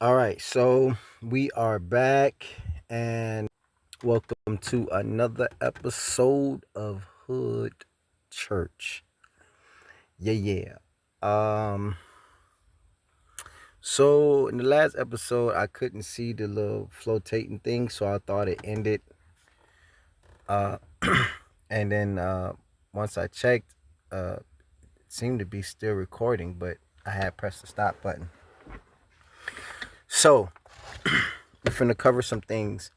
All right. So we are back and welcome to another episode of Hood Church. Yeah. Um so in the last episode I couldn't see the little flotating thing, so I thought it ended. Uh and then once I checked, it seemed to be still recording, but I had pressed the stop button. So we're finna cover some things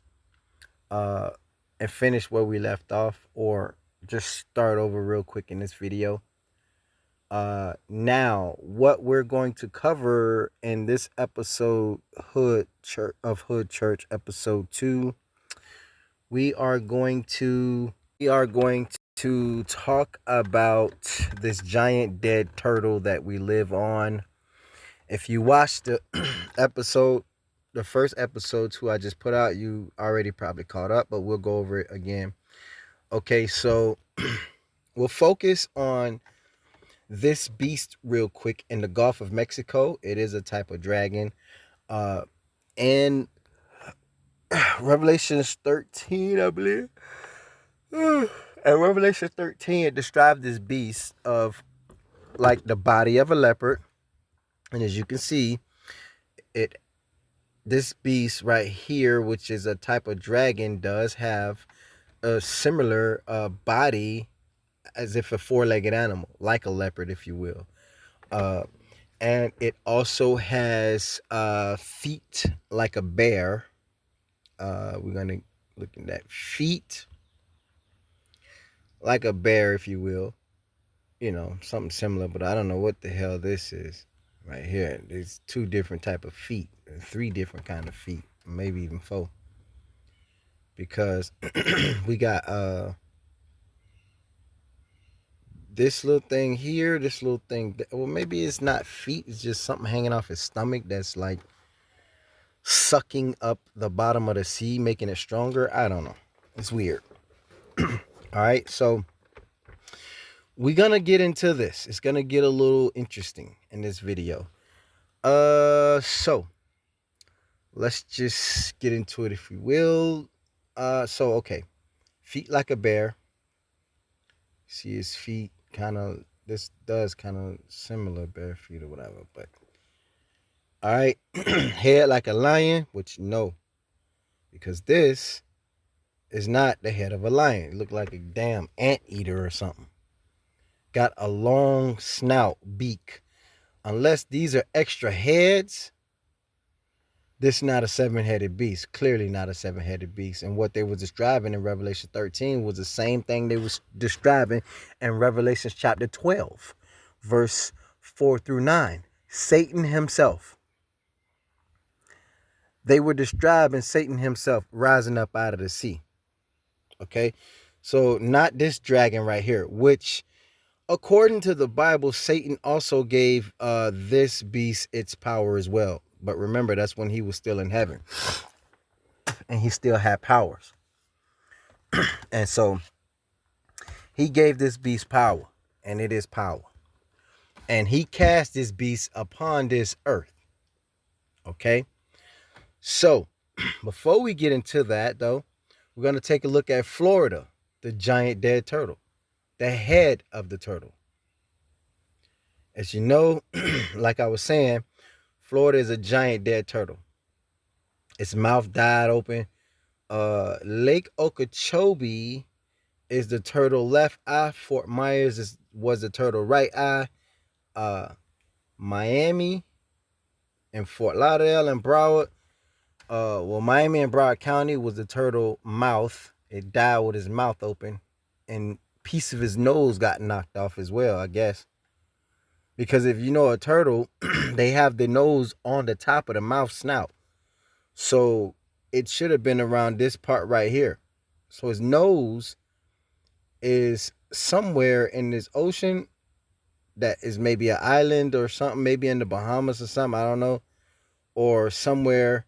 uh and finish where we left off, or just start over real quick in this video. Now what we're going to cover in this episode, Hood Church episode 2, we are going to talk about this giant dead turtle that we live on. If you watched the episode the first episode 2 I just put out, you already probably caught up, but we'll go over it again. Okay, so we'll focus on this beast real quick in the Gulf of Mexico. It is a type of dragon. In Revelations 13, I believe. In Revelation 13, it described this beast of like the body of a leopard. And as you can see, it this beast right here, which is a type of dragon, does have a similar body as if a four-legged animal, like a leopard, if you will. And it also has feet like a bear. We're going to look at that. Feet like a bear, if you will. You know, something similar, but I don't know what the hell this is right here. There's 2 different type of feet, 3 different kind of feet, maybe even 4. Because we got this little thing here, this little thing. Well, maybe it's not feet. It's just something hanging off his stomach that's like sucking up the bottom of the sea, making it stronger. I don't know. It's weird. All right. So we're going to get into this. It's going to get a little interesting in this video. So let's just get into it, if we will. Okay. Feet like a bear. See his feet kind of, this does kind of similar bare feet or whatever, but all right. Head like a lion, which no, because this is not the head of a lion. It looked like a damn anteater or something. Got a long snout, beak. Unless these are extra heads, this is not a 7-headed beast. Clearly not a 7-headed beast. And what they were describing in Revelation 13 was the same thing they was describing in Revelation chapter 12, verse 4 through 9. Satan himself. They were describing Satan himself rising up out of the sea. Okay? So not this dragon right here, which according to the Bible, Satan also gave this beast its power as well. But remember, that's when he was still in heaven. And he still had powers. And so he gave this beast power. And it is power. And he cast this beast upon this earth. Okay? So, before we get into that, though, we're going to take a look at Florida, the giant dead turtle. The head of the turtle. As you know, like I was saying, Florida is a giant dead turtle. Its mouth died open. Lake Okeechobee is the turtle left eye. Fort Myers was the turtle right eye. Miami and Fort Lauderdale and Broward. Miami and Broward County was the turtle mouth. It died with his mouth open. And a piece of his nose got knocked off as well, I guess. Because if you know a turtle, they have the nose on the top of the mouth snout. So it should have been around this part right here. So his nose is somewhere in this ocean that is maybe an island or something, maybe in the Bahamas or something, I don't know. Or somewhere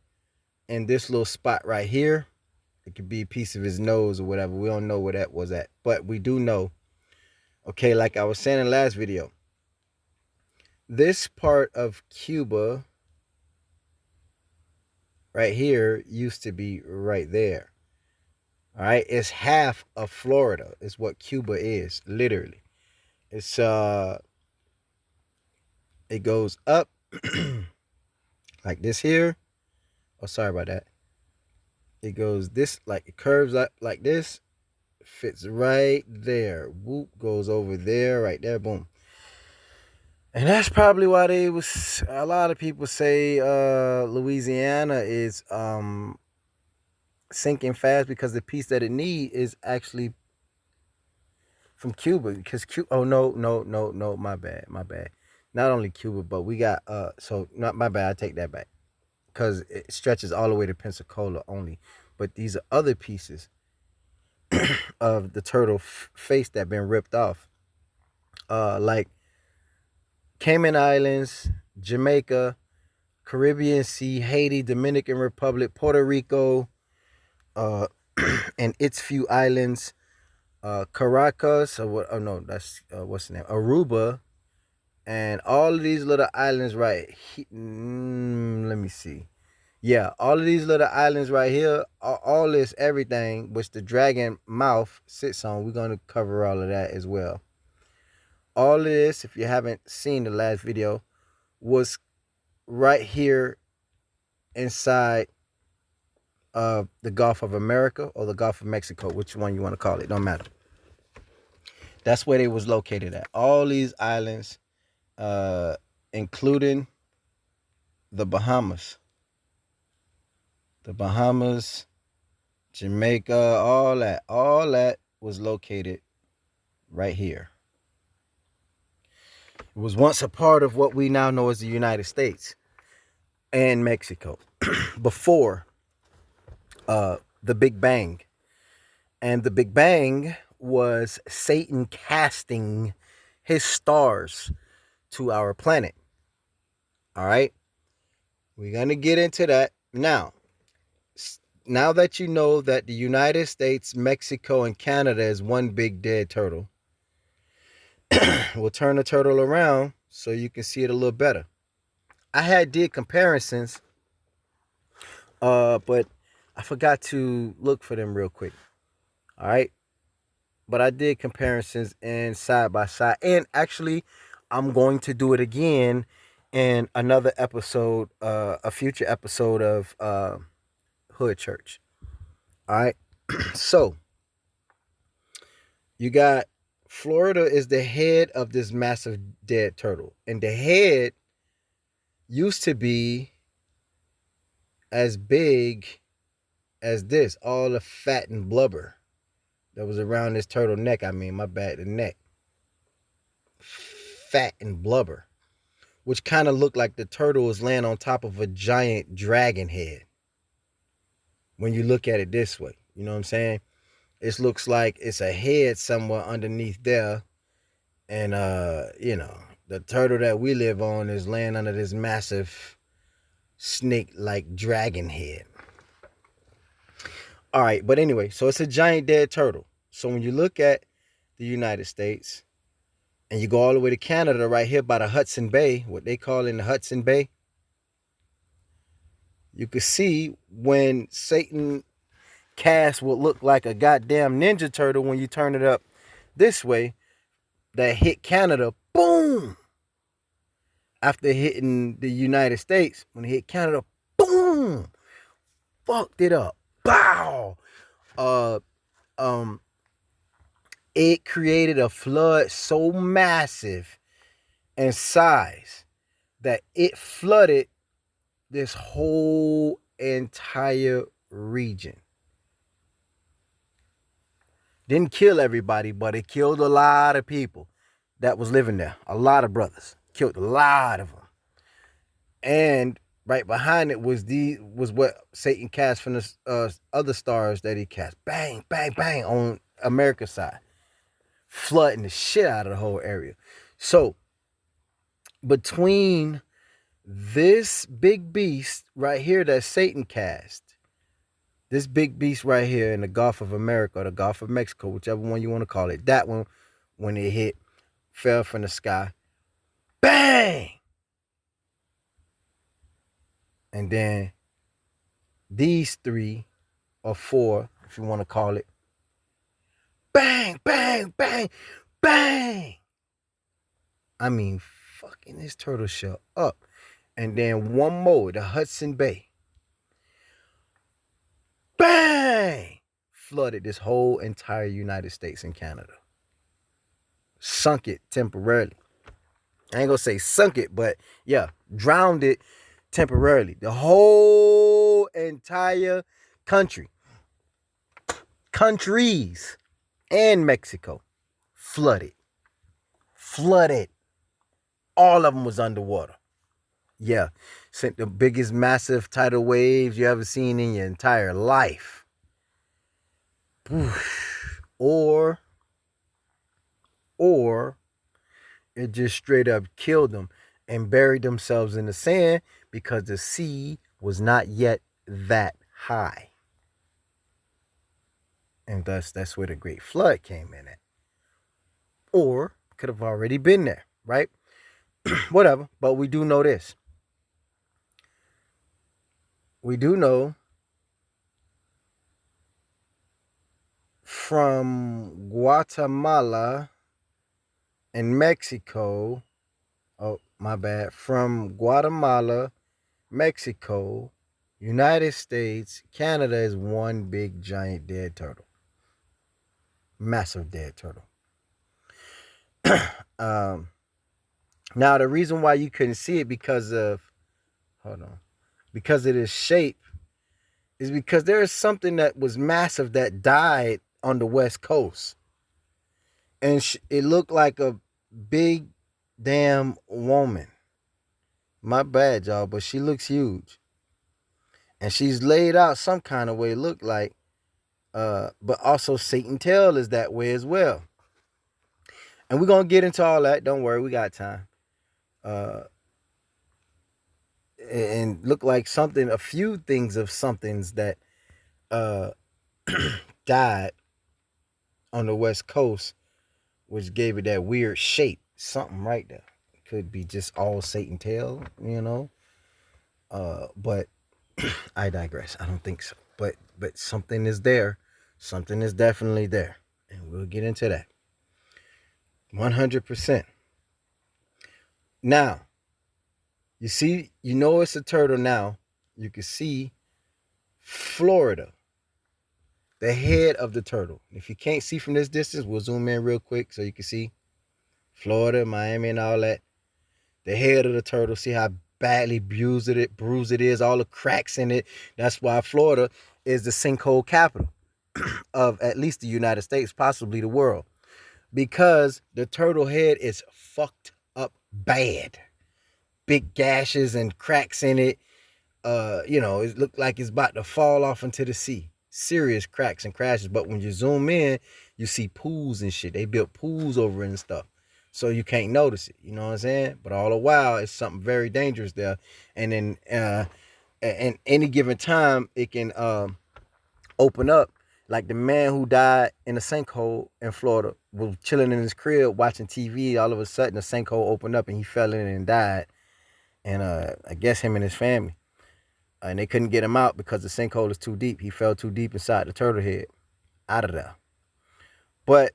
in this little spot right here. It could be a piece of his nose or whatever. We don't know where that was at. But we do know, okay, like I was saying in the last video, this part of Cuba right here used to be right there. All right, it's half of Florida. Is what Cuba is, literally. It's it goes up like this here. Oh, sorry about that. It goes this, like it curves up like this, fits right there. Whoop, goes over there, right there, boom. And that's probably why they was a lot of people say Louisiana is sinking fast, because the piece that it need is actually from Cuba. Because Cuba, oh no, my bad. Not only Cuba, but we got so not my bad, I take that back. Because it stretches all the way to Pensacola only. But these are other pieces of the turtle face that been ripped off. Like Cayman Islands, Jamaica, Caribbean Sea, Haiti, Dominican Republic, Puerto Rico, uh, and its few islands, Caracas, or what? Oh no, that's what's the name? Aruba, and all of these little islands right here. Let me see. Yeah, all of these little islands right here, all this everything, which the dragon mouth sits on. We're gonna cover all of that as well. All of this, if you haven't seen the last video, was right here inside of the Gulf of America or the Gulf of Mexico, which one you want to call it, don't matter. That's where they was located at. All these islands, including the Bahamas. The Bahamas, Jamaica, all that was located right here. It was once a part of what we now know as the United States and Mexico before the Big Bang. And the Big Bang was Satan casting his stars to our planet. All right. We're going to get into that now. Now that you know that the United States, Mexico, and Canada is one big dead turtle, we'll turn the turtle around so you can see it a little better. I did comparisons, but I forgot to look for them real quick. All right. But I did comparisons and side by side. And actually, I'm going to do it again in another episode, a future episode of Hood Church. All right. So you got Florida is the head of this massive dead turtle. And the head used to be as big as this, all the fat and blubber that was around this turtle neck. I mean, my bad, the neck. Fat and blubber, which kind of looked like the turtle was laying on top of a giant dragon head. When you look at it this way, you know what I'm saying? It looks like it's a head somewhere underneath there. And, the turtle that we live on is laying under this massive snake-like dragon head. All right, but anyway, so it's a giant dead turtle. So when you look at the United States and you go all the way to Canada right here by the Hudson Bay, what they call in the Hudson Bay, you can see when Satan cast would look like a goddamn Ninja Turtle when you turn it up this way, that hit Canada, boom. After hitting the United States, when it hit Canada, boom, fucked it up. Bow. It created a flood so massive in size that it flooded this whole entire region. Didn't kill everybody, but it killed a lot of people that was living there. A lot of brothers. Killed a lot of them. And right behind it was what Satan cast from the other stars that he cast. Bang, bang, bang on America's side. Flooding the shit out of the whole area. So, between this big beast right here that Satan cast, this big beast right here in the Gulf of America or the Gulf of Mexico, whichever one you want to call it, that one, when it hit, fell from the sky. Bang! And then these 3 or 4, if you want to call it, bang, bang, bang, bang. I mean, fucking this turtle shell up. And then one more, the Hudson Bay. Bang! Flooded this whole entire United States and Canada. Sunk it temporarily. I ain't gonna say sunk it, but yeah, drowned it temporarily. The whole entire country, countries, and Mexico flooded. Flooded. All of them was underwater. Yeah, sent the biggest massive tidal waves you ever seen in your entire life. Or it just straight up killed them and buried themselves in the sand because the sea was not yet that high. And thus, that's where the Great Flood came in at. Or could have already been there, right? Whatever. But we do know this. We do know from Guatemala and Mexico. Oh, my bad. From Guatemala, Mexico, United States, Canada is one big giant dead turtle. Massive dead turtle. Now the reason why you couldn't see it because of its shape is because there is something that was massive that died on the West Coast, and it looked like a big damn woman. My bad, y'all, but she looks huge, and she's laid out some kind of way. Look like, but also Satan tail is that way as well. And we're gonna get into all that. Don't worry, we got time. And look like something, a few things of somethings that died on the West Coast, which gave it that weird shape. Something right there. Could be just all Satan tail, you know. But I digress. I don't think so. But something is there. Something is definitely there. And we'll get into that. 100%. Now, you see, you know it's a turtle now. You can see Florida, the head of the turtle. If you can't see from this distance, we'll zoom in real quick so you can see Florida, Miami, and all that. The head of the turtle. See how badly bruised it is, all the cracks in it. That's why Florida is the sinkhole capital of at least the United States, possibly the world. Because the turtle head is fucked up bad. Big gashes and cracks in it. It looked like it's about to fall off into the sea. Serious cracks and crashes. But when you zoom in, you see pools and shit. They built pools over it and stuff. So you can't notice it. You know what I'm saying? But all the while, it's something very dangerous there. And then at any given time, it can open up. Like the man who died in a sinkhole in Florida was chilling in his crib watching TV. All of a sudden, the sinkhole opened up and he fell in and died. And I guess him and his family. And they couldn't get him out because the sinkhole is too deep. He fell too deep inside the turtle head. Out of there. But,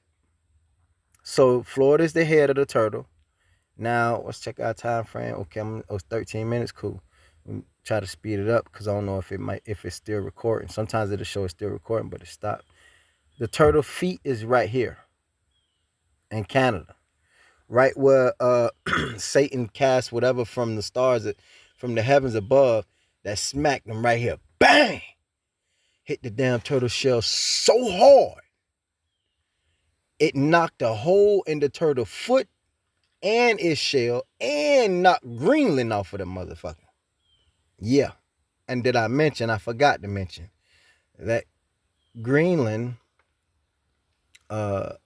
so Florida's the head of the turtle. Now, let's check our time frame. Okay, it's 13 minutes. Cool. Try to speed it up because I don't know if it's still recording. Sometimes it'll show it's still recording, but it stopped. The turtle feet is right here in Canada. Right where Satan cast whatever from the stars, from the heavens above, that smacked them right here. Bang! Hit the damn turtle shell so hard, it knocked a hole in the turtle foot and its shell and knocked Greenland off of the motherfucker. Yeah. And did I mention, I forgot to mention, that Greenland, was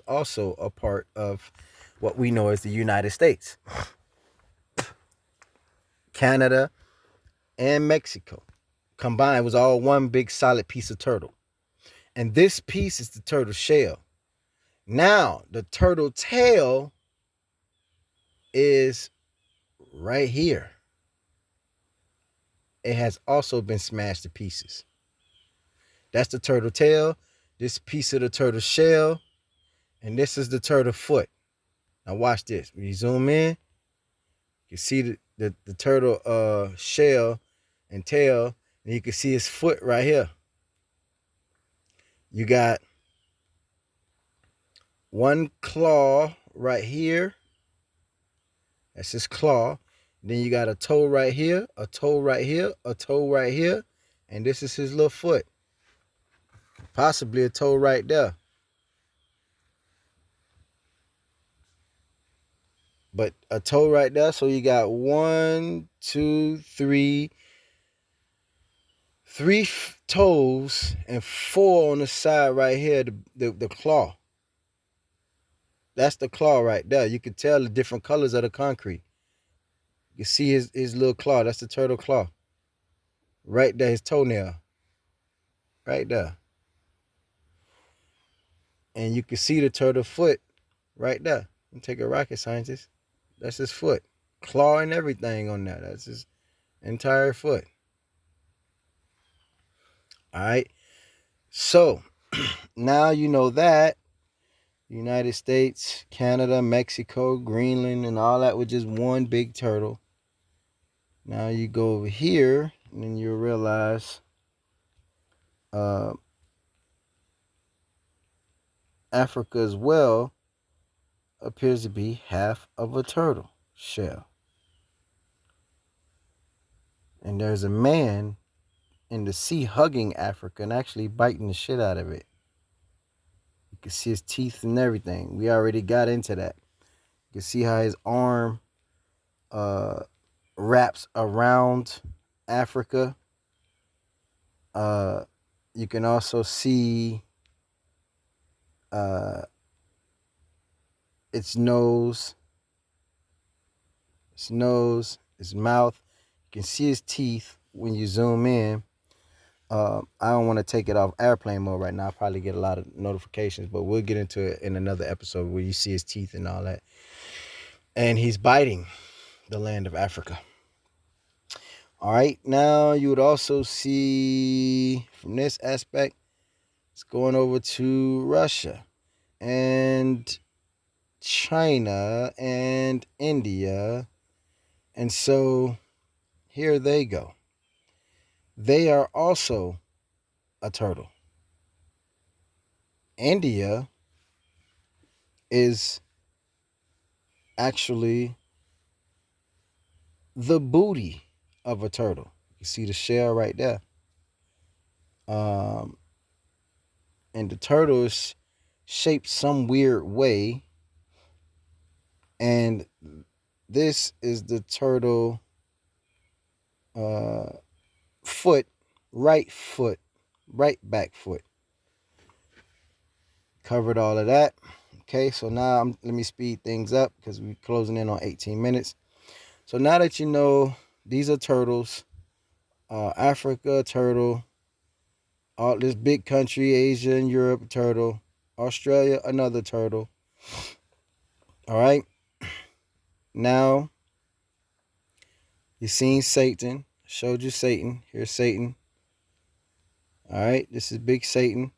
also a part of what we know as the United States. Canada and Mexico combined was all one big solid piece of turtle. And this piece is the turtle shell. Now, the turtle tail is right here. it has also been smashed to pieces. That's the turtle tail, this piece of the turtle shell, and this is the turtle foot. Now watch this. When you zoom in, you can see the turtle shell and tail, and you can see his foot right here. You got one claw right here. That's his claw. Then you got a toe right here, a toe right here, a toe right here, and this is his little foot. Possibly a toe right there. But a toe right there, so you got 1, 2, 3, three toes and 4 on the side right here, the claw. That's the claw right there. You can tell the different colors of the concrete. You can see his little claw. That's the turtle claw. Right there, his toenail. Right there. And you can see the turtle foot right there. You take a rocket scientist. That's his foot. Claw and everything on that. That's his entire foot. All right. So now you know that United States, Canada, Mexico, Greenland, and all that was just one big turtle. Now you go over here, and then you'll realize Africa as well appears to be half of a turtle shell. And there's a man in the sea hugging Africa and actually biting the shit out of it. You can see his teeth and everything. We already got into that. You can see how his arm wraps around Africa. You can also see its nose, its mouth. You can see his teeth when you zoom in. I don't want to take it off airplane mode right now. I'll probably get a lot of notifications, but we'll get into it in another episode where you see his teeth and all that. And he's biting the land of Africa. All right, now you would also see from this aspect, it's going over to Russia and China and India. And so here they go. They are also a turtle. India is actually the booty of a turtle. You see the shell right there. And the turtle is shaped some weird way. And this is the turtle foot, right back foot. Covered all of that. Okay, so now let me speed things up because we're closing in on 18 minutes. So now that you know these are turtles, Africa, turtle, all this big country, Asia and Europe, turtle, Australia, another turtle. All right. Now, you've seen Satan. Showed you Satan. Here's Satan. All right. This is big Satan.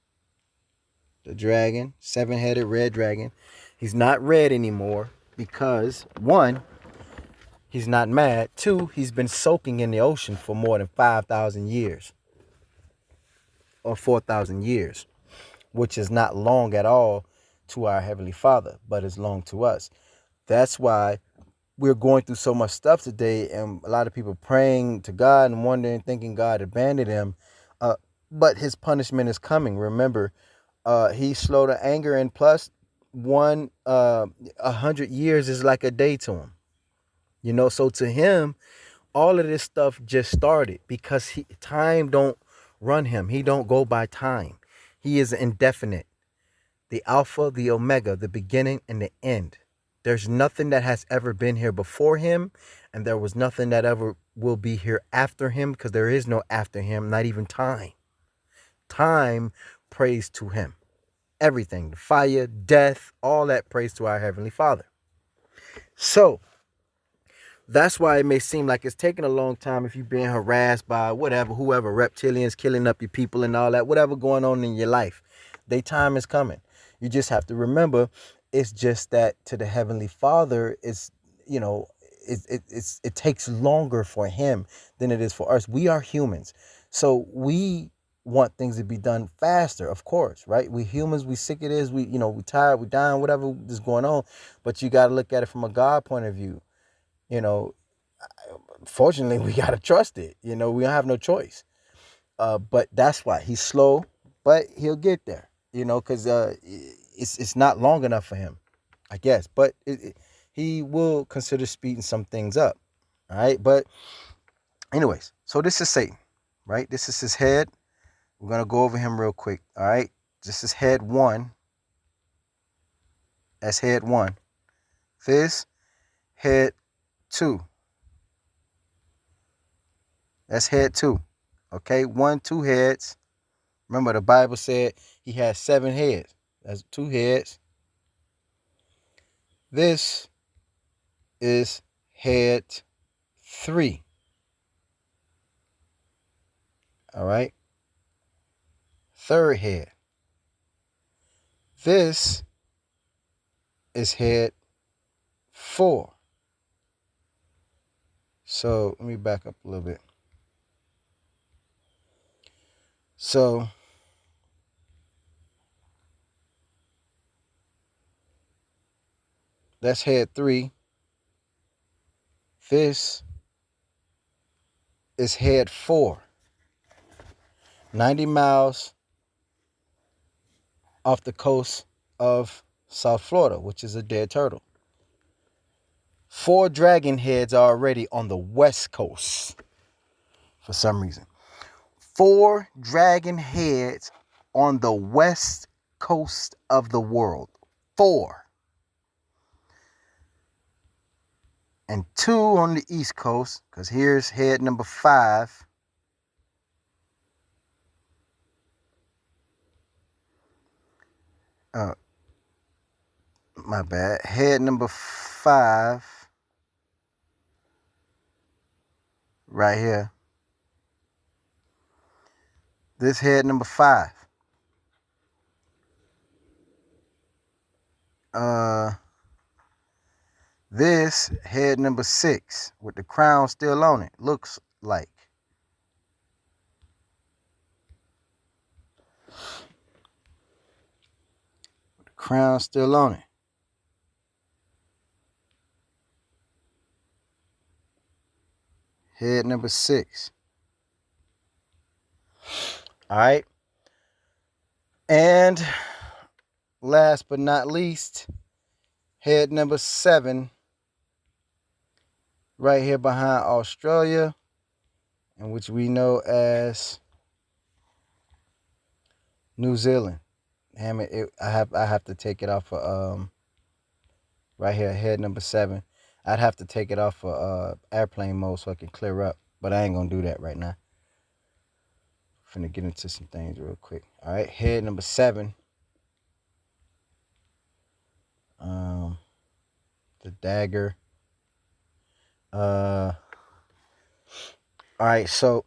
The dragon. 7-headed red dragon. He's not red anymore because, 1, he's not mad. 2, he's been soaking in the ocean for more than 5,000 years. Or 4,000 years. Which is not long at all to our Heavenly Father, but it's long to us. That's why we're going through so much stuff today, and a lot of people praying to God and wondering, thinking God abandoned him. But his punishment is coming. Remember, he's slow to anger, and plus 100 years is like a day to him. You know, so to him, all of this stuff just started because time don't run him. He don't go by time. He is indefinite. The Alpha, the Omega, the beginning and the end. There's nothing that has ever been here before him, and there was nothing that ever will be here after him, because there is no after him, not even time. Time prays to him. Everything, the fire, death, all that prays to our Heavenly Father. So, That's why it may seem like it's taking a long time if you've been harassed by whatever, whoever, reptilians killing up your people and all that, whatever going on in your life. Their time is coming. You just have to remember, it's just that to the Heavenly Father, it's, you know, it takes longer for him than it is for us. We are humans. So we want things to be done faster, of course, right? We humans, we sick it is, we tired, we dying, whatever is going on. But you got to look at it from a God point of view. You know, fortunately, we got to trust it. We don't have no choice. But that's why he's slow, but he'll get there, because it's not long enough for him, I guess. But he will consider speeding some things up. All right. But anyways, so this is Satan, right? This is his head. We're going to go over him real quick. All right. This is head one. That's head one. This, head two. That's head two. Okay. 1, 2 heads. Remember, the Bible said he has 7 heads. That's 2 heads. This is head 3. All right. Third head. This is head 4. So let me back up a little bit. So that's head 3. This is head 4. 90 miles off the coast of South Florida, which is a dead turtle. 4 dragon heads are already on the west coast for some reason. 4 dragon heads on the west coast of the world. 4. And 2 on the east coast, because here's head number 5. My bad. Head number 5. Right here. This head number 5. This head number 6 with the crown still on it. Looks like. With the crown still on it. Head number 6. All right. And last but not least, head number 7, right here behind Australia, and which we know as New Zealand. Damn it, I have to take it off of right here, head number 7. I'd have to take it off of airplane mode so I can clear up, but I ain't gonna do that right now. Finna get into some things real quick. All right, head number 7. The dagger. All right, so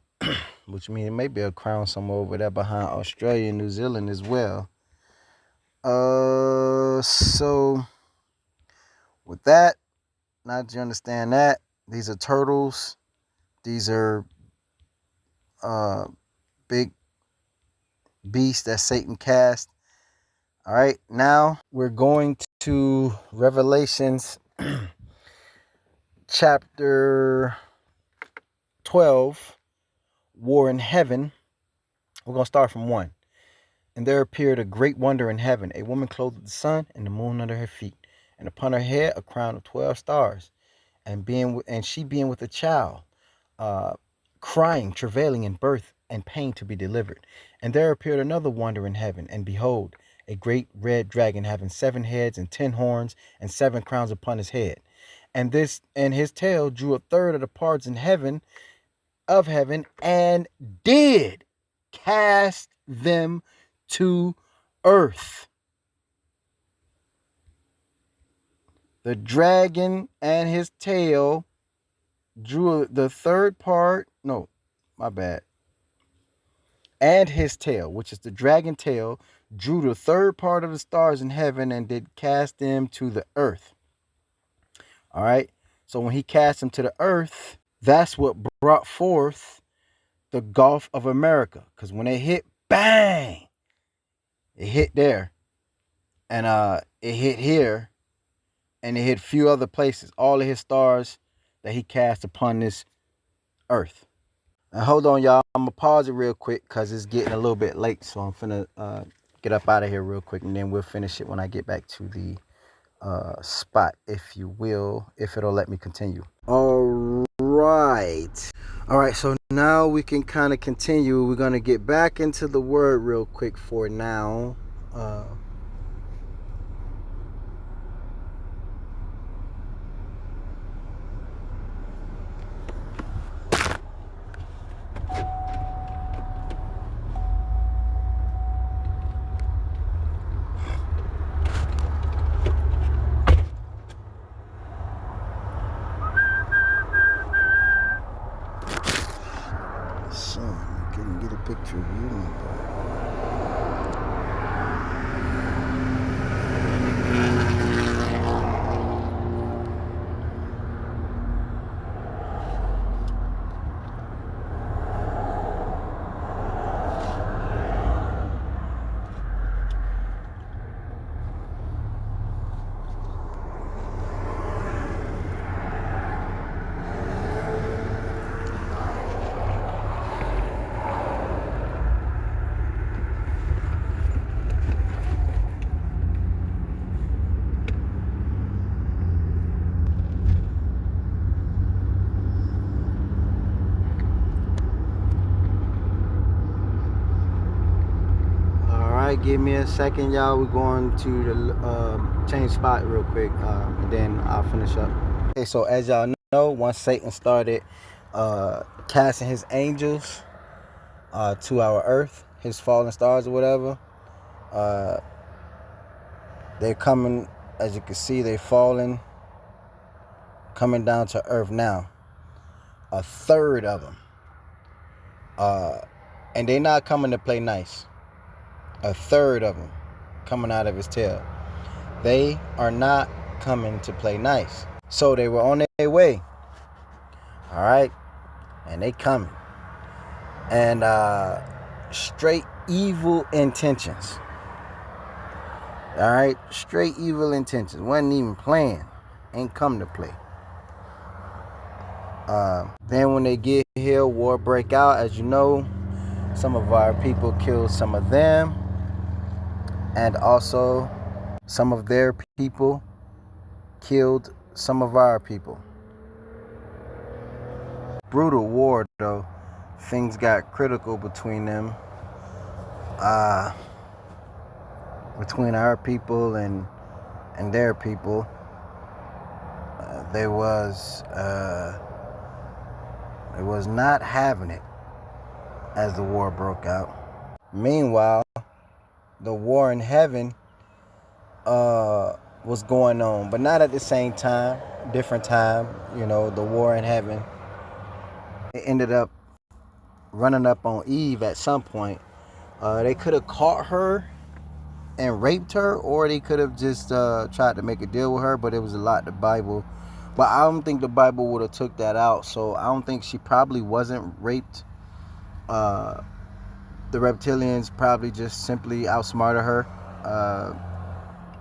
which means it may be a crown somewhere over there behind Australia and New Zealand as well. So with that, now that you understand that, these are turtles. These are big beasts that Satan cast. All right, now we're going to Revelations chapter 12, War in Heaven. We're going to start from 1. And there appeared a great wonder in heaven, a woman clothed with the sun and the moon under her feet, and upon her head a crown of 12 stars, and she being with a child, crying, travailing in birth and pain to be delivered. And there appeared another wonder in heaven, and behold, a great red dragon having 7 heads and 10 horns and 7 crowns upon his head. And his tail drew a third of the parts in heaven and did cast them to earth. The dragon and his tail drew the third part. No, my bad. And his tail, which is the dragon tail, drew the third part of the stars in heaven and did cast them to the earth. All right. So when he cast them to the earth, that's what brought forth the Gulf of America. Because when it hit, bang, it hit there. And it hit here. And it hit a few other places. All of his stars that he cast upon this earth. Now, hold on, y'all. I'm going to pause it real quick because it's getting a little bit late. So I'm finna get up out of here real quick. And then we'll finish it when I get back to the spot, if you will, if it'll let me continue. All right. All right, so now we can kind of continue. We're going to get back into the word real quick for now. Son, I couldn't get a picture of you, my boy. All right, give me a second, y'all. We're going to the change spot real quick, and then I'll finish up. Okay, so as y'all know, once Satan started casting his angels to our earth, his fallen stars or whatever, they're coming, as you can see, they're falling, coming down to earth now. A third of them. And they're not coming to play nice. A third of them coming out of his tail. They are not coming to play nice. So they were on their way. All right. And they coming. And straight evil intentions. All right. Straight evil intentions. Wasn't even playing. Ain't come to play. Then when they get here, war break out. As you know, some of our people killed some of them. And also some of their people killed some of our people. Brutal war, though. Things got critical between them. Between our people and their people. They was not having it as the war broke out. Meanwhile, the war in heaven was going on, but not at the same time, different time. You know, the war in heaven. It ended up running up on Eve at some point. They could have caught her and raped her, or they could have just tried to make a deal with her, but it was a lot the Bible. But I don't think the Bible would have took that out, so I don't think she probably wasn't raped. The reptilians probably just simply outsmarted her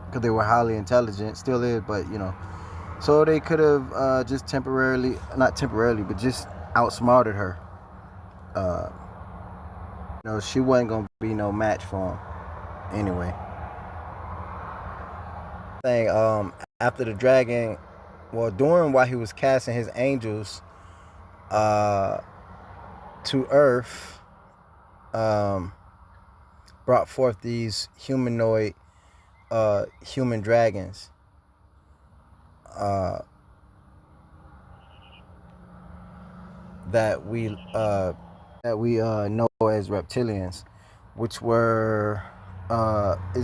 because they were highly intelligent, still is, but you know. So they could have just not temporarily, but just outsmarted her. You know, she wasn't gonna be no match for him anyway. After the dragon, well, during while he was casting his angels to earth, brought forth these humanoid human dragons. That we know as reptilians, which were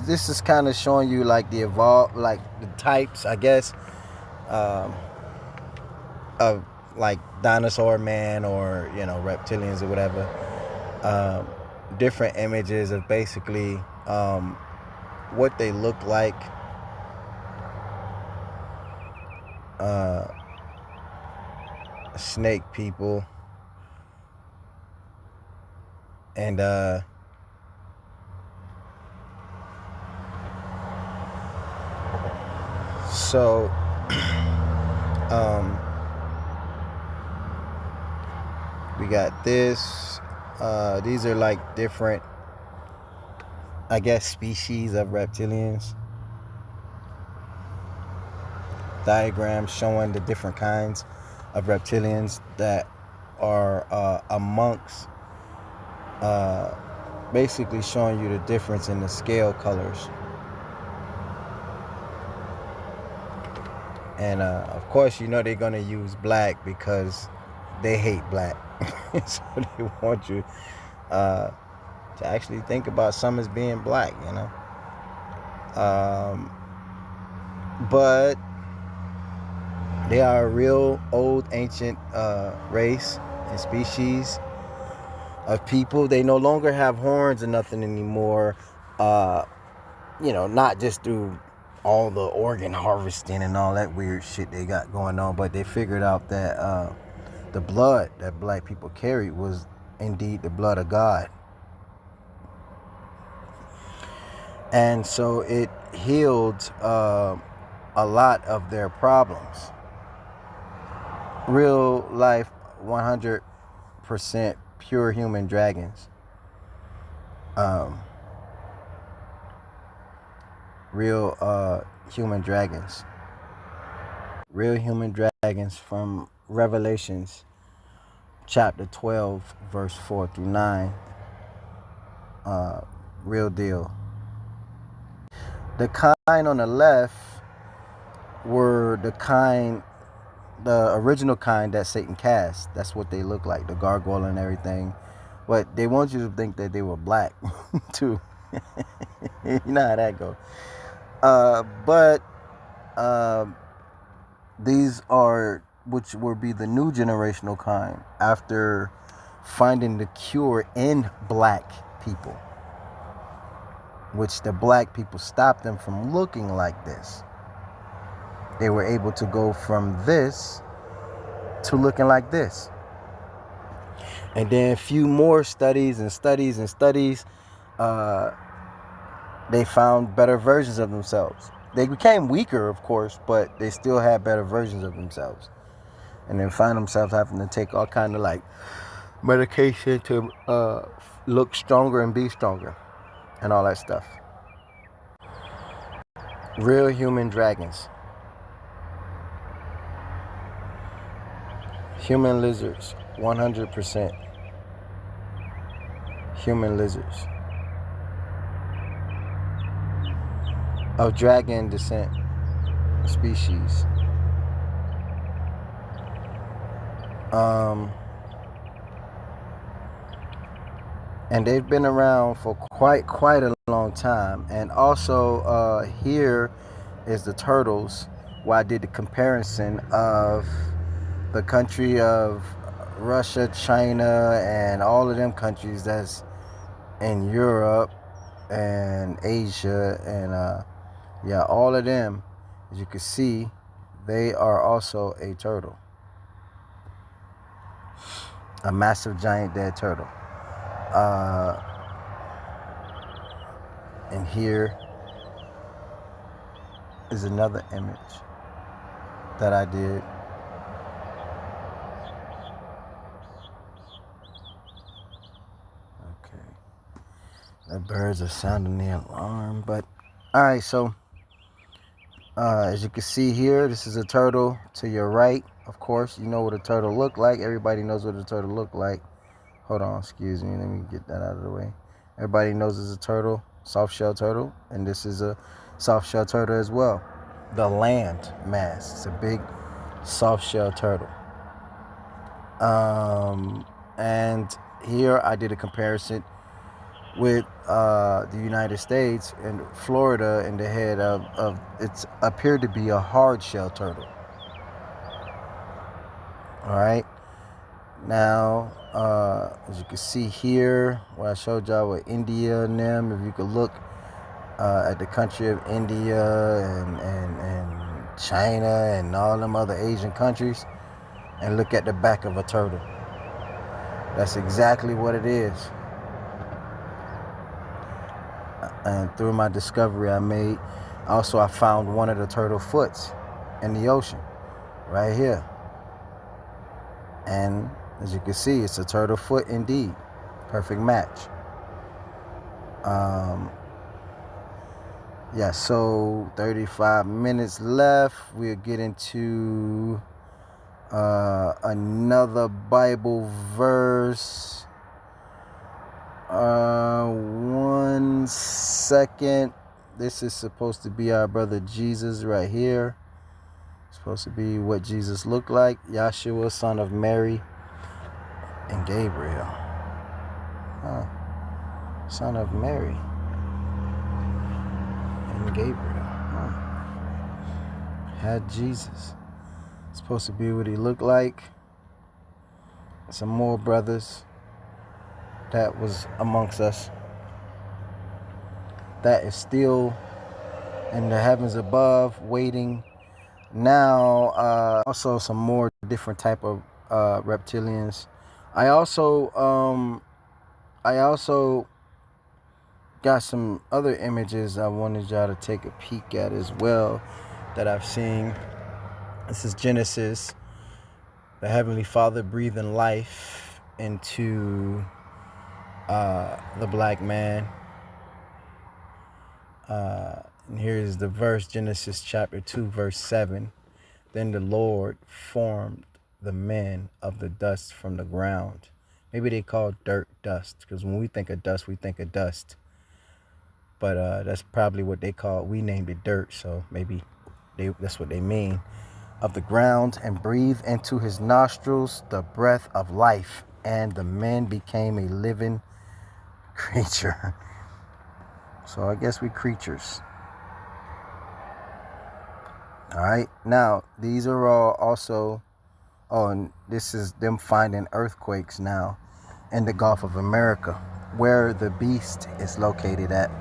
this is kind of showing you like the evolve, like the types, I guess, of like Dinosaur Man or, reptilians or whatever. Um, Different images of basically what they look like. Uh, Snake people. And so we got this. These are like different, I guess, species of reptilians. Diagrams showing the different kinds of reptilians that are amongst, basically showing you the difference in the scale colors. And of course, they're going to use black because they hate black. So they want you to actually think about some as being black, But they are a real old ancient race and species of people. They no longer have horns or nothing anymore. Not just through all the organ harvesting and all that weird shit they got going on, but they figured out that the blood that black people carried was indeed the blood of God. And so it healed a lot of their problems. Real life, 100% pure human dragons. Real human dragons. Real human dragons from Revelations chapter 12, verse 4 through 9. Real deal. The kind on the left were the original kind that Satan cast. That's what they look like, the gargoyle and everything. But they want you to think that they were black too. You know how that goes. But these are, which will be the new generational kind after finding the cure in black people, which the black people stopped them from looking like this. They were able to go from this to looking like this. And then a few more studies, they found better versions of themselves. They became weaker, of course, but they still had better versions of themselves. And then find themselves having to take all kind of like medication to look stronger and be stronger and all that stuff. Real human dragons. Human lizards, 100%. Human lizards. Of dragon descent species. And they've been around for quite a long time. And also here is the turtles, where I did the comparison of the country of Russia, China, and all of them countries that's in Europe and Asia, and all of them, as you can see, they are also a turtle. A massive giant dead turtle. And here is another image that I did. Okay. The birds are sounding the alarm, but all right, so as you can see here, this is a turtle to your right. Of course, you know what a turtle look like. Everybody knows what a turtle look like. Hold on, excuse me. Let me get that out of the way. Everybody knows it's a turtle, soft shell turtle, and this is a soft shell turtle as well. The land mass. It's a big soft shell turtle. And here I did a comparison with the United States and Florida in the head of it's appeared to be a hard shell turtle. All right. Now, as you can see here, what I showed y'all with India and them, if you could look at the country of India and China and all them other Asian countries, and look at the back of a turtle. That's exactly what it is. And through my discovery I made, also I found one of the turtle foots in the ocean, right here. And as you can see, it's a turtle foot indeed. Perfect match. Yeah, so 35 minutes left. We'll get into another Bible verse. 1 second. This is supposed to be our brother Jesus right here. Supposed to be what Jesus looked like. Yahshua, son of Mary and Gabriel. Huh. Son of Mary and Gabriel. Huh. Had Jesus. Supposed to be what he looked like. Some more brothers that was amongst us that is still in the heavens above waiting. Now also some more different type of reptilians. I also got some other images I wanted y'all to take a peek at as well that I've seen. This is Genesis, the Heavenly Father breathing life into the black man. And here's the verse, Genesis chapter 2, verse 7. Then the Lord formed the men of the dust from the ground. Maybe they call dirt dust, because when we think of dust, we think of dust. But that's probably what they call, we named it dirt, so maybe that's what they mean. Of the ground, and breathed into his nostrils the breath of life, and the man became a living creature. So I guess we creatures. All right. Now, these are all also, and this is them finding earthquakes now in the Gulf of America, where the beast is located at,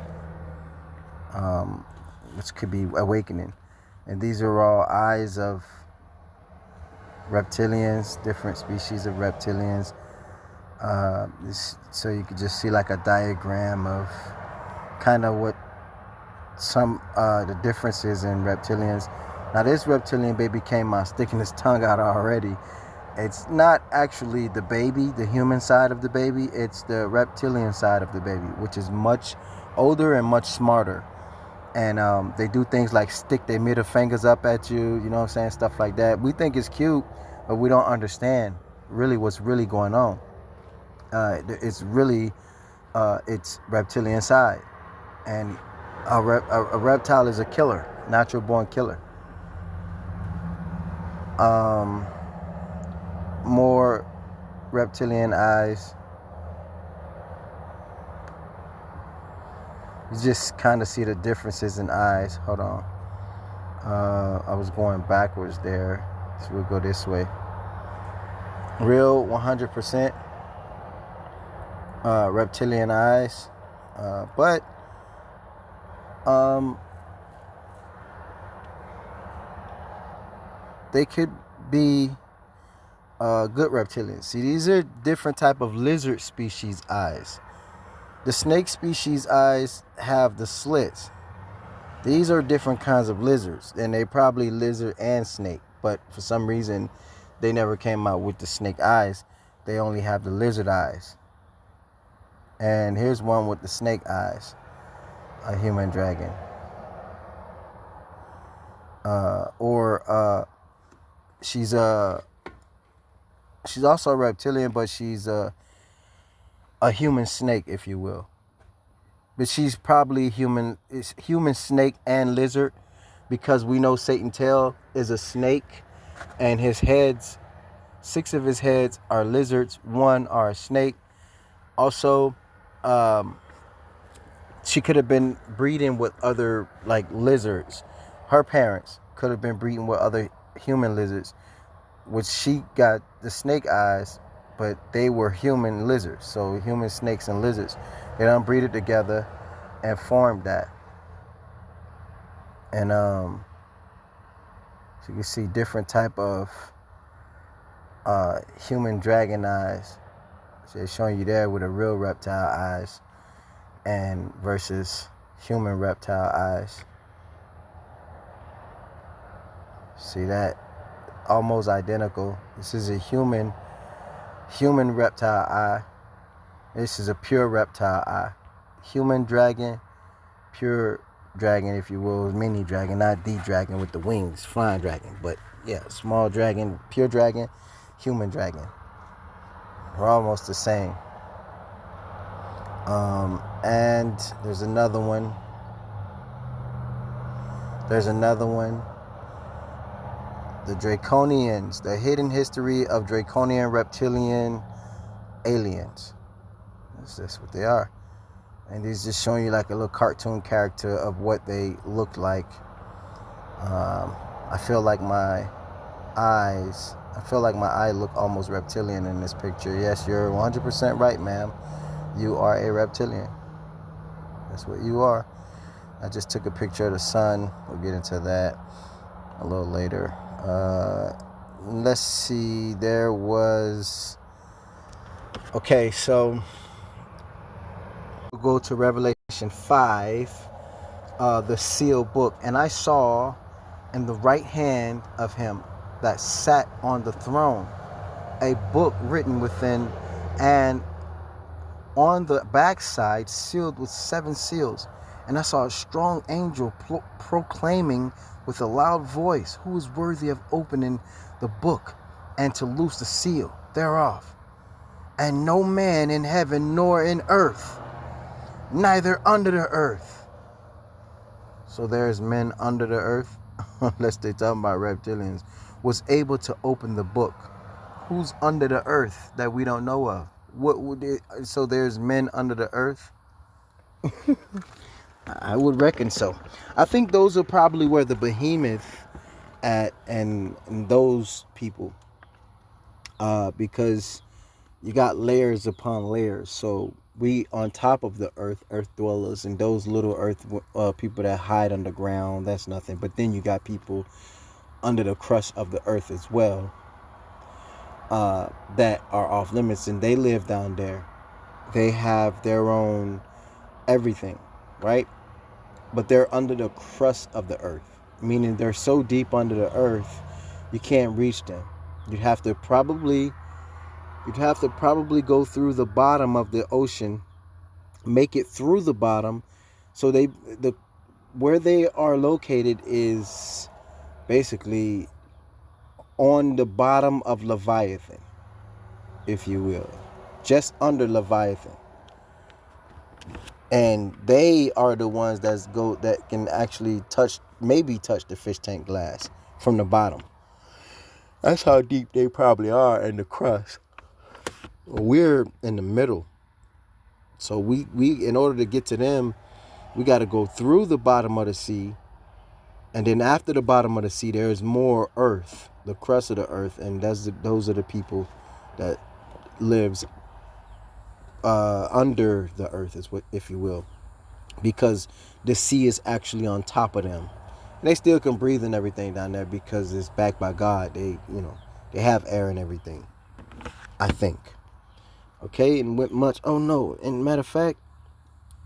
which could be awakening. And these are all eyes of reptilians, different species of reptilians. So you could just see like a diagram of kind of what some the differences in reptilians. Now this reptilian baby came out sticking his tongue out already. It's not actually the baby, the human side of the baby. It's the reptilian side of the baby, which is much older and much smarter. And they do things like stick their middle fingers up at you, you know what I'm saying, stuff like that. We think it's cute, but we don't understand really what's really going on. It's really its reptilian side. And a reptile is a killer, natural born killer. More reptilian eyes. You just kind of see the differences in eyes. Hold on. I was going backwards there, so we'll go this way. Real 100% reptilian eyes, but they could be good reptilians. See, these are different type of lizard species eyes. The snake species eyes have the slits. These are different kinds of lizards, and they probably lizard and snake, but for some reason they never came out with the snake eyes. They only have the lizard eyes. And here's one with the snake eyes, a human dragon. She's also a reptilian, but she's a human snake, if you will. But she's probably human snake and lizard, because we know Satan's tail is a snake, and his heads, 6 of his heads are lizards, 1 are a snake. Also, she could have been breeding with other like lizards. Her parents could have been breeding with other human lizards. which she got the snake eyes, but they were human lizards. So human snakes and lizards, they done breeded together and formed that. And so you can see different type of human dragon eyes. So it's showing you there with a real reptile eyes and versus human reptile eyes. See that? Almost identical. This is a human reptile eye. This is a pure reptile eye. Human dragon, pure dragon, if you will, mini dragon, not the dragon with the wings, flying dragon, but yeah, small dragon, pure dragon, human dragon. We're almost the same. And there's another one. The Draconians, the hidden history of Draconian reptilian aliens. That's what they are. And these just showing you like a little cartoon character of what they look like. I feel like my eye look almost reptilian in this picture. Yes, you're 100% right, ma'am. You are a reptilian. That's what you are. I just took a picture of the sun. We'll get into that a little later. Let's see. There was... Okay, so we'll go to Revelation 5, the sealed book. And I saw in the right hand of him that sat on the throne a book written within, and on the backside sealed with 7 seals. And I saw a strong angel proclaiming with a loud voice, "Who is worthy of opening the book and to loose the seal thereof? And no man in heaven nor in earth, neither under the earth." So there's men under the earth, unless they're talking about reptilians, was able to open the book. Who's under the earth that we don't know of? So there's men under the earth? I would reckon so. I think those are probably where the behemoth at and those people, because you got layers upon layers. So we on top of the earth dwellers, and those little earth people that hide underground, that's nothing. But then you got people under the crust of the earth as well, that are off limits, and they live down there. They have their own everything, right? But they're under the crust of the earth, meaning they're so deep under the earth you can't reach them. You'd have to probably go through the bottom of the ocean, make it through the bottom. So where they are located is basically on the bottom of Leviathan, if you will, just under Leviathan. And they are the ones that can actually maybe touch the fish tank glass from the bottom. That's how deep they probably are in the crust. We're in the middle. So we in order to get to them, we got to go through the bottom of the sea. And then after the bottom of the sea, there's more earth, the crust of the earth. And those are the people that lives under the earth, if you will, because the sea is actually on top of them. And they still can breathe and everything down there because it's backed by God. They have air and everything, I think. Okay, and with much, oh no, and matter of fact,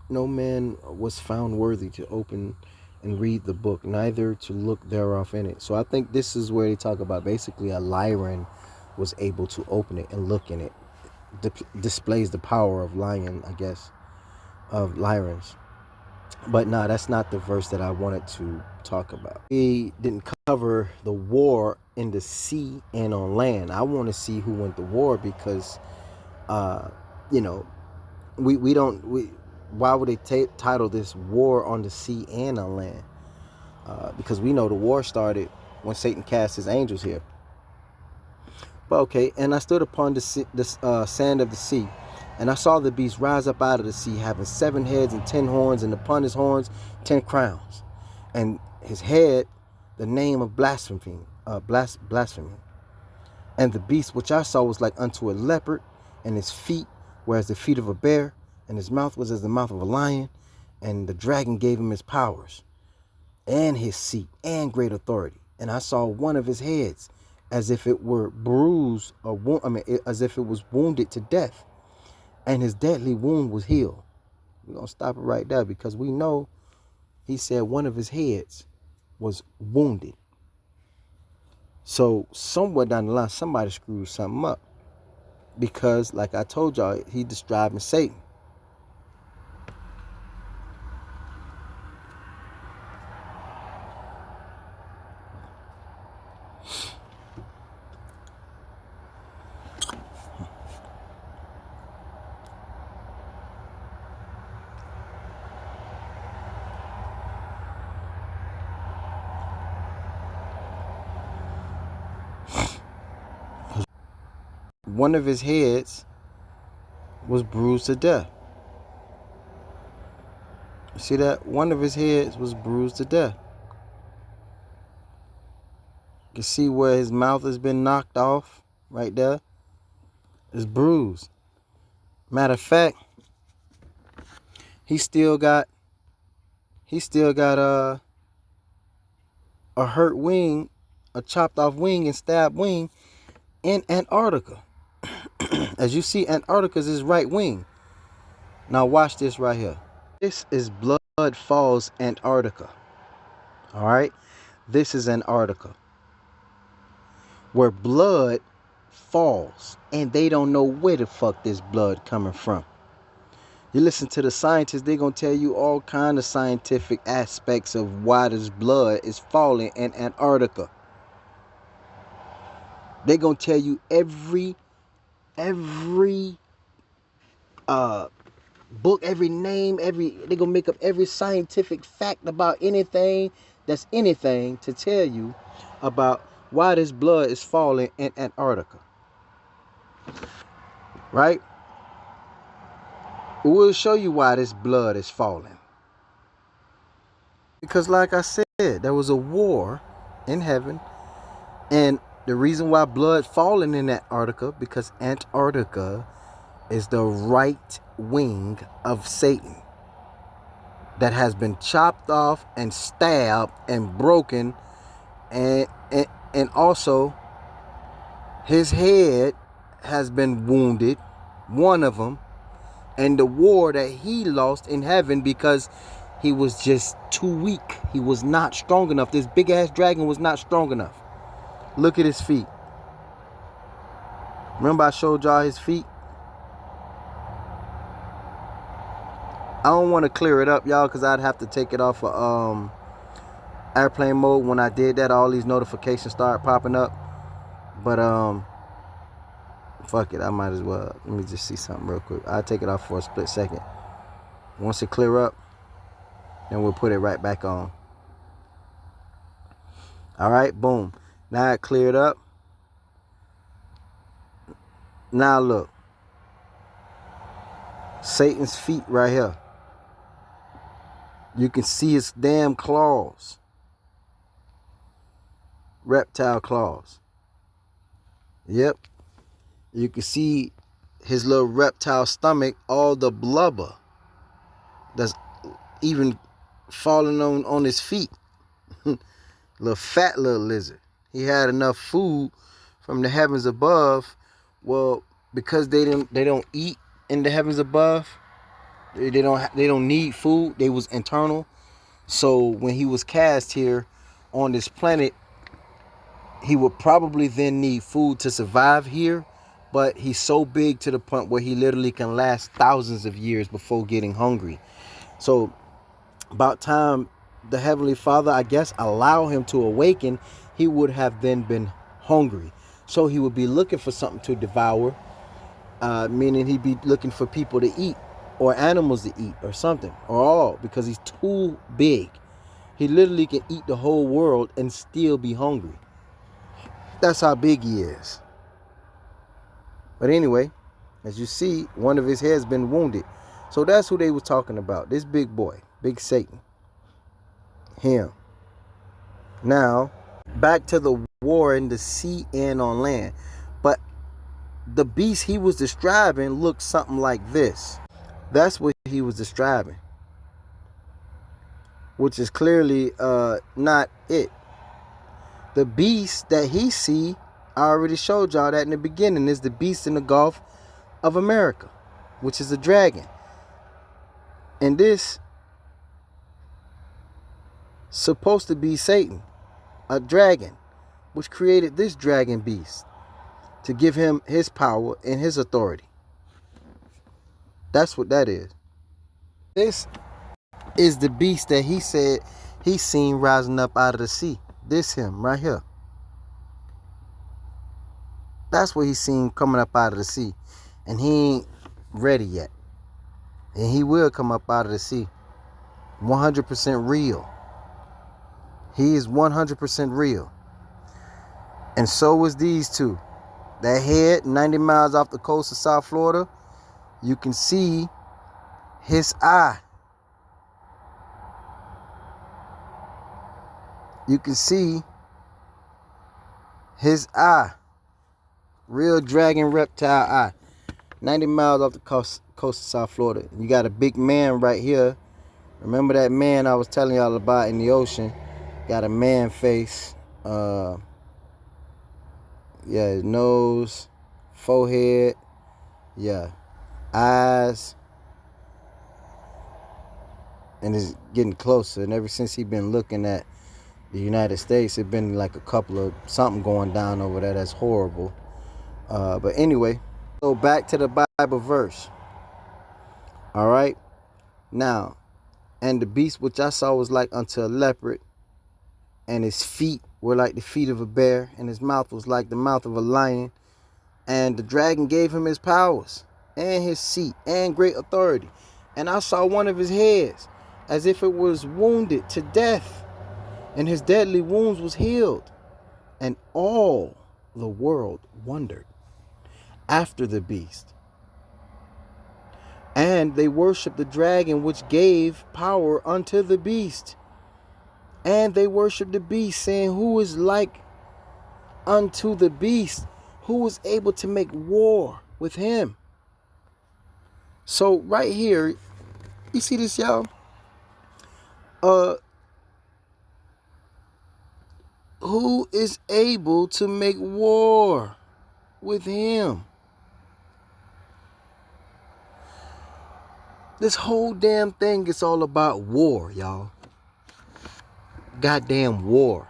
no man was found worthy to open and read the book, neither to look thereof in it. So I think this is where they talk about basically a Lyran was able to open it and look in it. Displays the power of lion, I guess, of Lyrans. But no, that's not the verse that I wanted to talk about. We didn't cover the war in the sea and on land. I want to see who went to war because, why would they title this war on the sea and on land? Because we know the war started when Satan cast his angels here. But okay, and I stood upon the sand of the sea, and I saw the beast rise up out of the sea, having 7 heads and 10 horns, and upon his horns 10 crowns, and his head the name of blasphemy. And the beast which I saw was like unto a leopard, and his feet were as the feet of a bear, and his mouth was as the mouth of a lion. And the dragon gave him his powers, and his seat, and great authority. And I saw one of his heads as if it were bruised, or as if it was wounded to death, and his deadly wound was healed. We're going to stop it right there, because we know he said one of his heads was wounded. So somewhere down the line, somebody screwed something up, because like I told y'all, he describing Satan. One of his heads was bruised to death. See that? One of his heads was bruised to death. You can see where his mouth has been knocked off right there. It's bruised. Matter of fact, he still got a hurt wing, a chopped off wing and stabbed wing in Antarctica. As you see, Antarctica is his right wing. Now watch this right here. This is Blood Falls, Antarctica. All right, this is Antarctica, where blood falls, and they don't know where the fuck this blood coming from. You listen to the scientists, they're gonna tell you all kind of scientific aspects of why this blood is falling in Antarctica. They're gonna tell you every book, every name, they're gonna make up every scientific fact about anything that's anything to tell you about why this blood is falling in Antarctica. Right? We'll show you why this blood is falling. Because like I said, there was a war in heaven, and the reason why blood falling in Antarctica, because Antarctica is the right wing of Satan that has been chopped off and stabbed and broken, and also his head has been wounded, one of them, and the war that he lost in heaven because he was just too weak. He was not strong enough. This big ass dragon was not strong enough. Look at his feet. Remember I showed y'all his feet? I don't want to clear it up, y'all, because I'd have to take it off of airplane mode. When I did that, all these notifications started popping up. But fuck it, I might as well. Let me just see something real quick. I'll take it off for a split second. Once it clear up, then we'll put it right back on. All right, boom. Now it cleared up. Now look. Satan's feet right here. You can see his damn claws. Reptile claws. Yep. You can see his little reptile stomach, all the blubber that's even falling on his feet. Little fat little lizard. He had enough food from the heavens above. Well, because they don't eat in the heavens above, they don't need food. They was internal. So when he was cast here on this planet, he would probably then need food to survive here, but he's so big to the point where he literally can last thousands of years before getting hungry. So about time the Heavenly Father, I guess, allow him to awaken, he would have then been hungry. So he would be looking for something to devour, meaning he'd be looking for people to eat or animals to eat or something, or all, because he's too big. He literally can eat the whole world and still be hungry. That's how big he is. But anyway, as you see, one of his heads been wounded. So that's who they was talking about. This big boy, big Satan. Him. Now, back to the war in the sea and on land. the beast he was describing looked something like this. That's what he was describing, which is clearly not it. The beast that he see, I already showed y'all that in the beginning, is the beast in the Gulf of America, which is a dragon. And this supposed to be Satan, a dragon, which created this dragon beast to give him his power and his authority. That's what that is. This is the beast that he said he seen rising up out of the sea. This him right here. That's what he seen coming up out of the sea. And he ain't ready yet. And he will come up out of the sea. 100% real. He is 100% real. And so is these two. That head, 90 miles off the coast of South Florida, you can see his eye. You can see his eye. Real dragon reptile eye. 90 miles off the coast of South Florida. You got a big man right here. Remember that man I was telling y'all about in the ocean? Got a man face. Yeah, his nose, forehead, yeah, eyes. And it's getting closer. And ever since he been looking at the United States, it been like a couple of something going down over there that's horrible. But anyway, so back to the Bible verse. All right. Now, and the beast which I saw was like unto a leopard, and his feet were like the feet of a bear, and his mouth was like the mouth of a lion. And the dragon gave him his powers, and his seat, and great authority. And I saw one of his heads, as if it was wounded to death, and his deadly wounds was healed. And all the world wondered after the beast. And they worshiped the dragon, which gave power unto the beast. And they worshiped the beast, saying, who is like unto the beast? Who was able to make war with him? So right here, you see this, y'all? Who is able to make war with him? This whole damn thing is all about war, y'all. Goddamn war.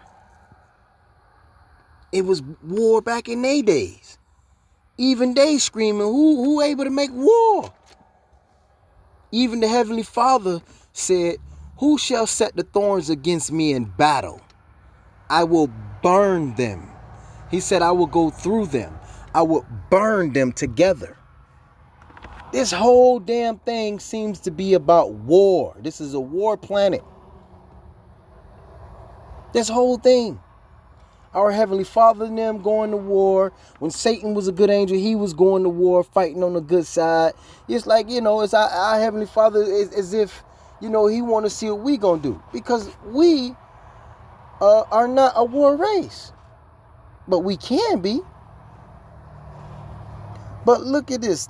It was war back in their days. Even they screaming, who able to make war? Even the Heavenly Father said, who shall set the thorns against me in battle? I will burn them. He said, I will go through them. I will burn them together. This whole damn thing seems to be about war. This is a war planet. This whole thing. Our Heavenly Father and them going to war. When Satan was a good angel, he was going to war, fighting on the good side. It's like, it's our Heavenly Father is as if, he want to see what we going to do. Because we are not a war race. But we can be. But look at this.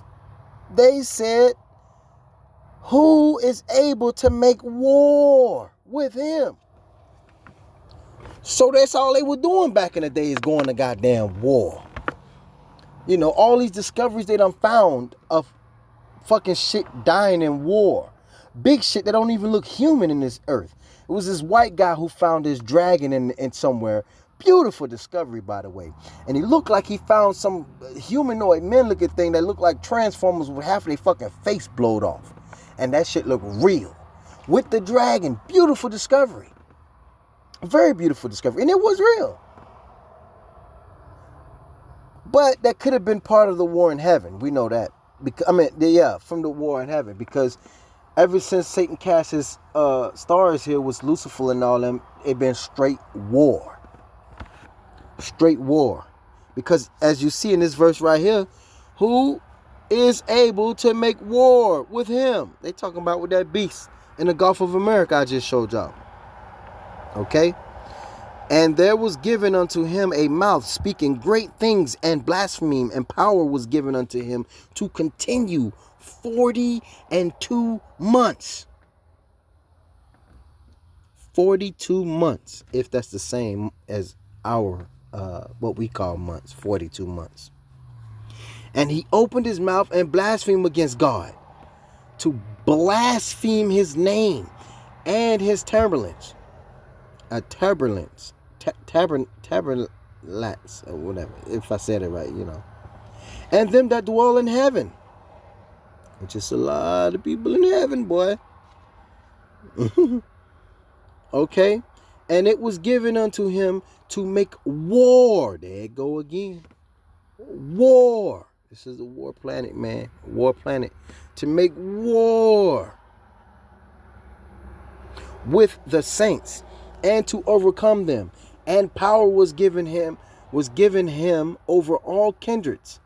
They said, who is able to make war with him? So that's all they were doing back in the day, is going to goddamn war. All these discoveries they done found of fucking shit dying in war. Big shit that don't even look human in this earth. It was this white guy who found this dragon in somewhere. Beautiful discovery, by the way. And he looked like he found some humanoid men-looking thing that looked like Transformers with half of their fucking face blowed off. And that shit looked real. With the dragon. Beautiful discovery. Very beautiful discovery. And it was real. But that could have been part of the war in heaven. We know that. From the war in heaven. Because ever since Satan cast his stars here with Lucifer and all them, it been straight war. Straight war. Because as you see in this verse right here, who is able to make war with him? They talking about with that beast in the Gulf of America I just showed y'all. Okay? And there was given unto him a mouth speaking great things and blasphemy, and power was given unto him to continue 42 months. 42 months, if that's the same as our, what we call months, 42 months. And he opened his mouth and blasphemed against God, to blaspheme his name and his tabernacle. Tabernacles, or whatever, if I said it right, and them that dwell in heaven, which is a lot of people in heaven, boy. Okay, and it was given unto him to make war. There it go again. War. This is a war planet, man. War planet. To make war with the saints and to overcome them. And power was given him over all kindreds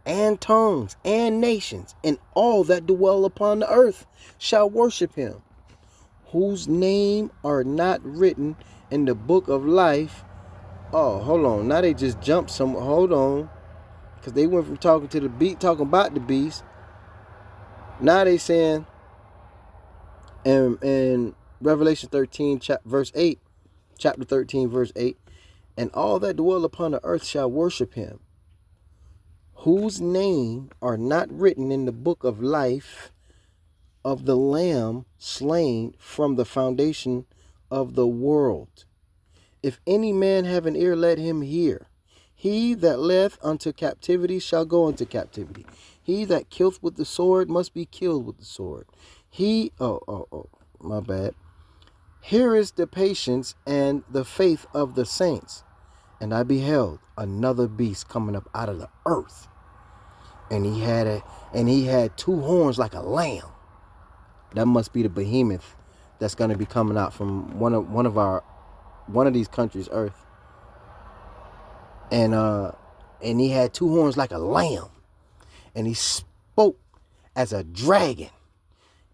and tongues and nations, and all that dwell upon the earth shall worship him, whose name are not written in the book of life. Oh, hold on. Now they just jumped some. Hold on. Because they went from talking about the beast. Now they saying in Revelation 13, verse 8, chapter 13, verse 8, and all that dwell upon the earth shall worship him, whose name are not written in the book of life of the Lamb slain from the foundation of the world. If any man have an ear, let him hear. He that leadeth unto captivity shall go into captivity. He that killeth with the sword must be killed with the sword. My bad. Here is the patience and the faith of the saints. And I beheld another beast coming up out of the earth, and he had two horns like a lamb. That must be the behemoth that's going to be coming out from one of these countries' earth. And he had two horns like a lamb, and he spoke as a dragon,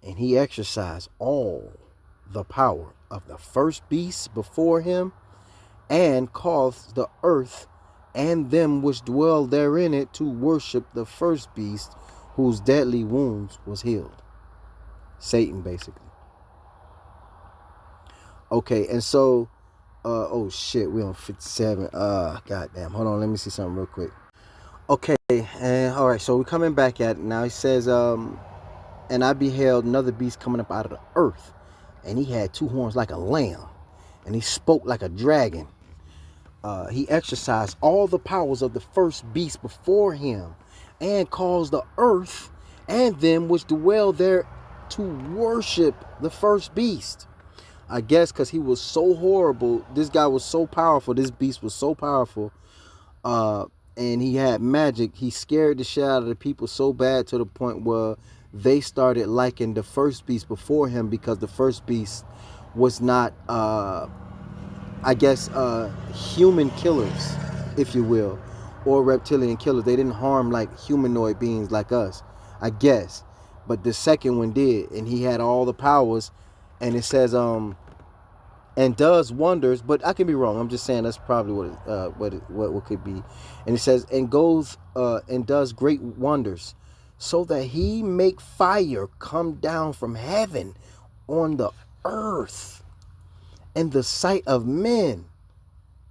and he exercised all the power of the first beast before him, and caused the earth and them which dwell therein it to worship the first beast, whose deadly wounds was healed. Satan, basically. Okay, and so oh shit, we on 57. Goddamn. Hold on, let me see something real quick. Okay, and all right, so we're coming back at it now. He says, and I beheld another beast coming up out of the earth, and he had two horns like a lamb, and he spoke like a dragon. He exercised all the powers of the first beast before him, and caused the earth and them which dwell there to worship the first beast. I guess because he was so horrible. This guy was so powerful. This beast was so powerful. And he had magic. He scared the shit out of the people so bad to the point where they started liking the first beast before him, because the first beast was not, human killers, if you will, or reptilian killers. They didn't harm like humanoid beings like us, I guess. But the second one did, and he had all the powers. And it says, and does wonders, but I can be wrong. I'm just saying that's probably what could be. And it says, and goes and does great wonders, so that he make fire come down from heaven on the earth in the sight of men.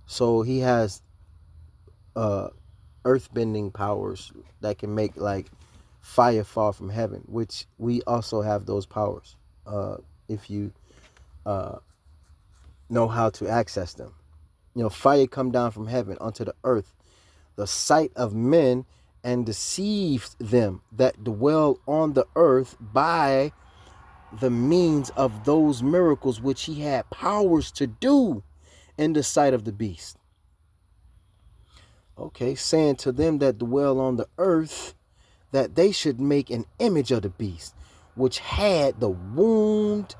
So he has earth-bending powers that can make like fire fall from heaven, which we also have those powers. If you know how to access them. Fire come down from heaven unto the earth, the sight of men, and deceived them that dwell on the earth by the means of those miracles which he had powers to do in the sight of the beast. Okay, saying to them that dwell on the earth that they should make an image of the beast, which had the wound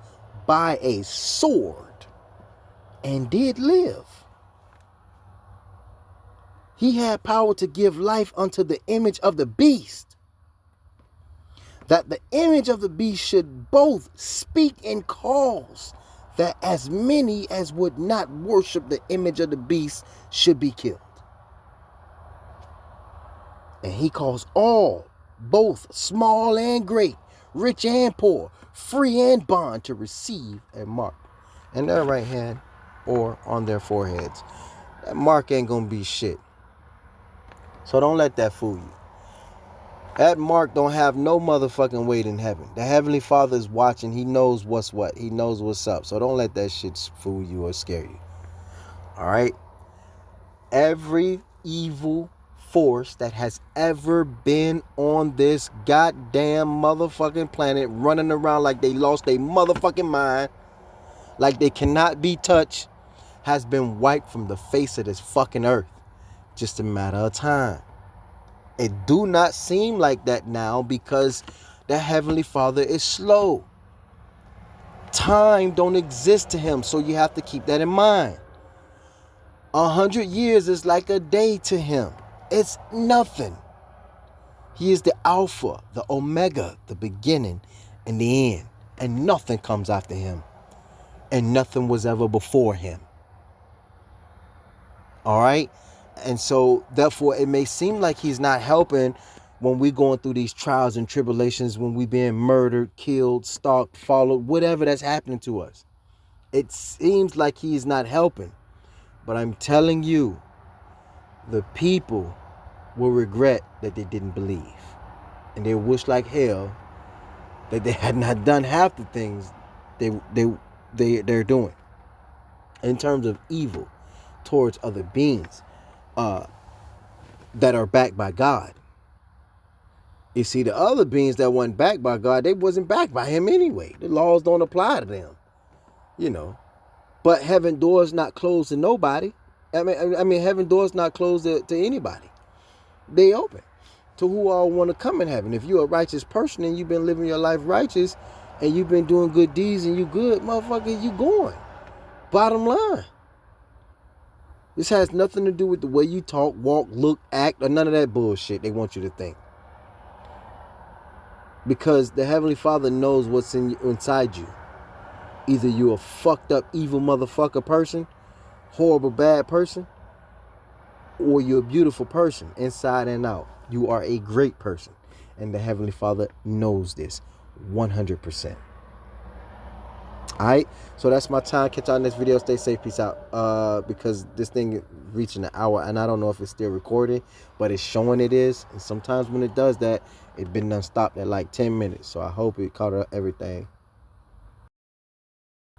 by a sword and did live. He had power to give life unto the image of the beast, that the image of the beast should both speak and cause that as many as would not worship the image of the beast should be killed. And he calls all, both small and great, rich and poor, free and bond, to receive a mark in their right hand or on their foreheads. That mark ain't gonna be shit. So don't let that fool you. That mark don't have no motherfucking weight in heaven. The Heavenly Father is watching. He knows what's what. He knows what's up. So don't let that shit fool you or scare you. All right? Every evil force that has ever been on this goddamn motherfucking planet running around like they lost their motherfucking mind, like they cannot be touched, has been wiped from the face of this fucking earth. Just a matter of time. It do not seem like that now because the Heavenly Father is slow. Time don't exist to him, so you have to keep that in mind. 100 years is like a day to him. It's nothing. He is the Alpha, the Omega, the beginning and the end. And nothing comes after him. And nothing was ever before him. All right? And so, therefore, it may seem like he's not helping when we're going through these trials and tribulations, when we're being murdered, killed, stalked, followed, whatever that's happening to us. It seems like he's not helping. But I'm telling you, the people will regret that they didn't believe. And they wish like hell that they had not done half the things they're doing in terms of evil towards other beings that are backed by God. You see, the other beings that weren't backed by God, they wasn't backed by him anyway. The laws don't apply to them, you know. But heaven doors not closed to nobody. I mean, heaven doors not closed to anybody. They open to who all want to come in heaven. If you're a righteous person and you've been living your life righteous and you've been doing good deeds and you good, motherfucker, you going. Bottom line. This has nothing to do with the way you talk, walk, look, act, or none of that bullshit they want you to think. Because the Heavenly Father knows what's inside you. Either you're a fucked up, evil motherfucker person, horrible, bad person, or you're a beautiful person inside and out. You are a great person. And the Heavenly Father knows this 100%. Alright, so that's my time. Catch y'all in this video. Stay safe. Peace out. Because this thing reaching an hour, and I don't know if it's still recording, but it's showing it is. And sometimes when it does that, it's been done stopped at like 10 minutes. So I hope it caught up everything.